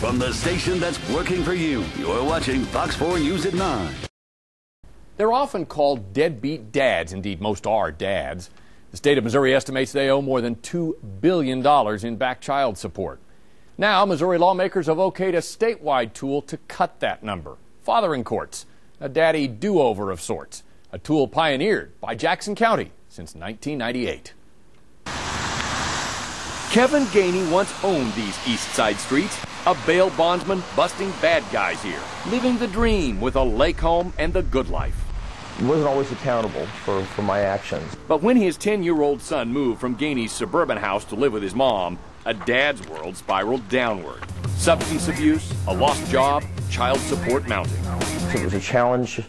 From the station that's working for you, you're watching Fox 4 News at 9. They're often called deadbeat dads. Indeed, most are dads. The state of Missouri estimates they owe more than $2 billion in back child support. Now, Missouri lawmakers have okayed a statewide tool to cut that number. Fathering courts, a daddy do-over of sorts, a tool pioneered by Jackson County since 1998. Kevin Gainey once owned these east side streets, a bail bondsman busting bad guys here, living the dream with a lake home and the good life. He wasn't always accountable for my actions. But when his 10-year-old son moved from Gainey's suburban house to live with his mom, a dad's world spiraled downward. Substance abuse, a lost job, child support mounting. It was a challenge.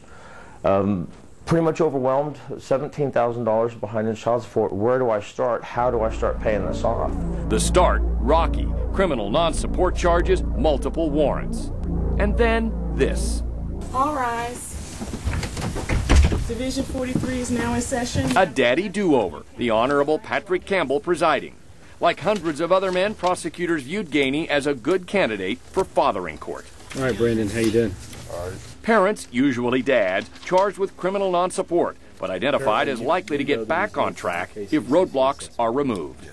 Pretty much overwhelmed. $17,000 behind in child support. Where do I start? How do I start paying this off? The start, rocky. Criminal non-support charges, multiple warrants. And then this. All rise. Division 43 is now in session. A daddy do-over, the Honorable Patrick Campbell presiding. Like hundreds of other men, prosecutors viewed Gainey as a good candidate for fathering court. All right, Brandon, how you doing? All right. Parents, usually dads, charged with criminal non-support, but identified as likely to get back on track if roadblocks are removed.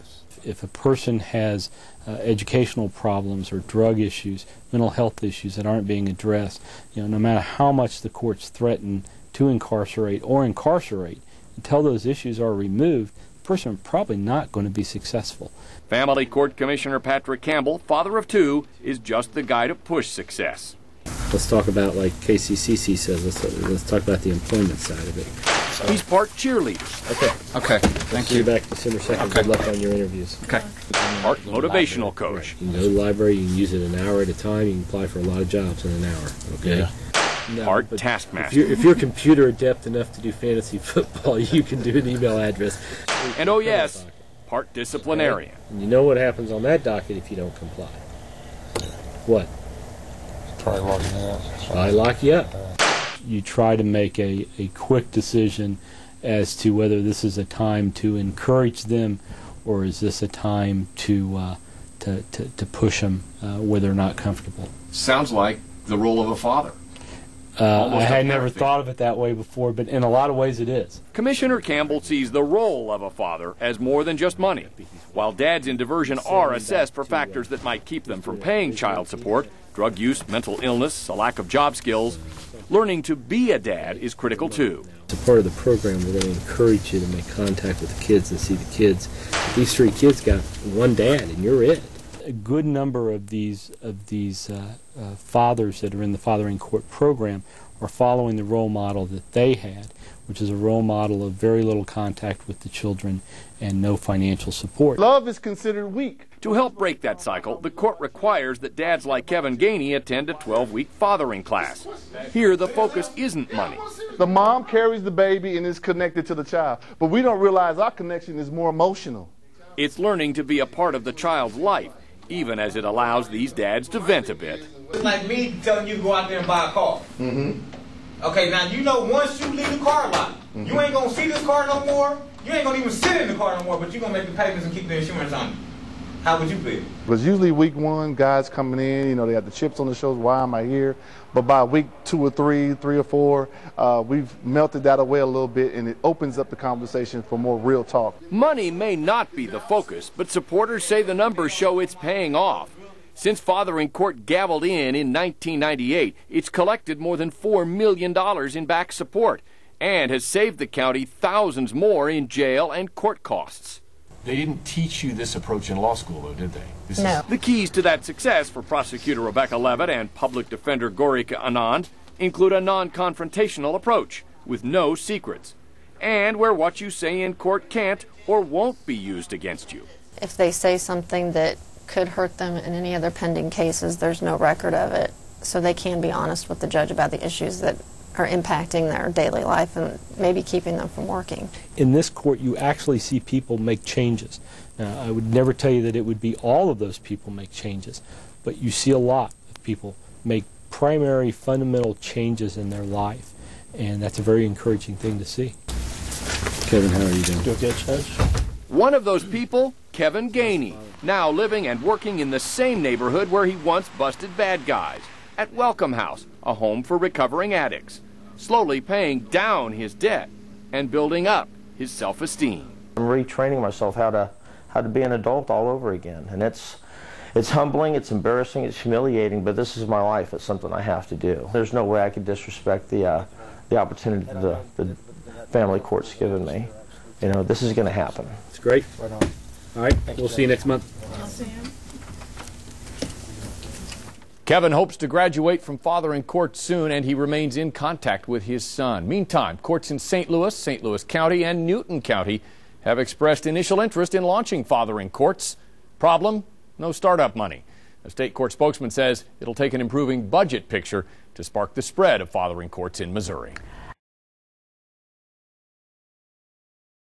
If a person has educational problems or drug issues, mental health issues that aren't being addressed, no matter how much the courts threaten to incarcerate or incarcerate, until those issues are removed, the person is probably not going to be successful. Family Court Commissioner Patrick Campbell, father of two, is just the guy to push success. Let's talk about, like KCCC says, let's talk about the employment side of it. He's part cheerleader. Okay. Thank See you back December 2nd. Okay. Good luck on your interviews. Okay. Part motivational coach. You can go to the library, you can use it an hour at a time, you can apply for a lot of jobs in an hour, okay? Yeah. No, Part but taskmaster. if you're computer adept enough to do fantasy football, you can do an email address. And oh yes, part disciplinarian. And you know what happens on that docket if you don't comply? What? Probably locking you up. I lock you up. You try to make a quick decision as to whether this is a time to encourage them or is this a time to push them where they're not comfortable. Sounds like the role of a father. I had never thought of it that way before, but in a lot of ways it is. Commissioner Campbell sees the role of a father as more than just money. While dads in diversion are assessed for factors that might keep them from paying child support, drug use, mental illness, a lack of job skills, learning to be a dad is critical too. As a part of the program, we're going to encourage you to make contact with the kids and see the kids. These three kids got one dad, and you're it. A good number of these fathers that are in the Fathering Court program are following the role model that they had, which is a role model of very little contact with the children and no financial support. Love is considered weak. To help break that cycle, the court requires that dads like Kevin Gainey attend a 12-week fathering class. Here, the focus isn't money. The mom carries the baby and is connected to the child, but we don't realize our connection is more emotional. It's learning to be a part of the child's life, even as it allows these dads to vent a bit. It's like me telling you to go out there and buy a car. Okay, now you know once you leave the car lot, you ain't going to see this car no more. You ain't going to even sit in the car no more, but you're going to make the payments and keep the insurance on you. How would you feel? Because usually week one, guys coming in, they got the chips on the shoulders, why am I here? But by week 2 or 3, 3 or 4, we've melted that away a little bit, and it opens up the conversation for more real talk. Money may not be the focus, but supporters say the numbers show it's paying off. Since Fathering Court gavelled in 1998, it's collected more than $4 million in back support and has saved the county thousands more in jail and court costs. They didn't teach you this approach in law school, though, did they? No. The keys to that success for prosecutor Rebecca Levitt and public defender Gorika Anand include a non-confrontational approach with no secrets, and where what you say in court can't or won't be used against you. If they say something that could hurt them in any other pending cases, there's no record of it, so they can be honest with the judge about the issues that are impacting their daily life and maybe keeping them from working. In this court, you actually see people make changes. Now, I would never tell you that it would be all of those people make changes, but you see a lot of people make primary fundamental changes in their life, and that's a very encouraging thing to see. Kevin, how are you doing? Doing good, Judge. One of those people, Kevin Gainey, now living and working in the same neighborhood where he once busted bad guys, at Welcome House, a home for recovering addicts, slowly paying down his debt and building up his self-esteem. I'm retraining myself how to be an adult all over again, and it's humbling, it's embarrassing, it's humiliating, but this is my life. It's something I have to do. There's no way I could disrespect the opportunity that the family court's given me. You know, this is going to happen. It's great. Right on. All right, we'll see you next month. I'll see him. Kevin hopes to graduate from fathering court soon, and he remains in contact with his son. Meantime, courts in St. Louis County, and Newton County have expressed initial interest in launching fathering courts. Problem? No startup money. A state court spokesman says it'll take an improving budget picture to spark the spread of fathering courts in Missouri.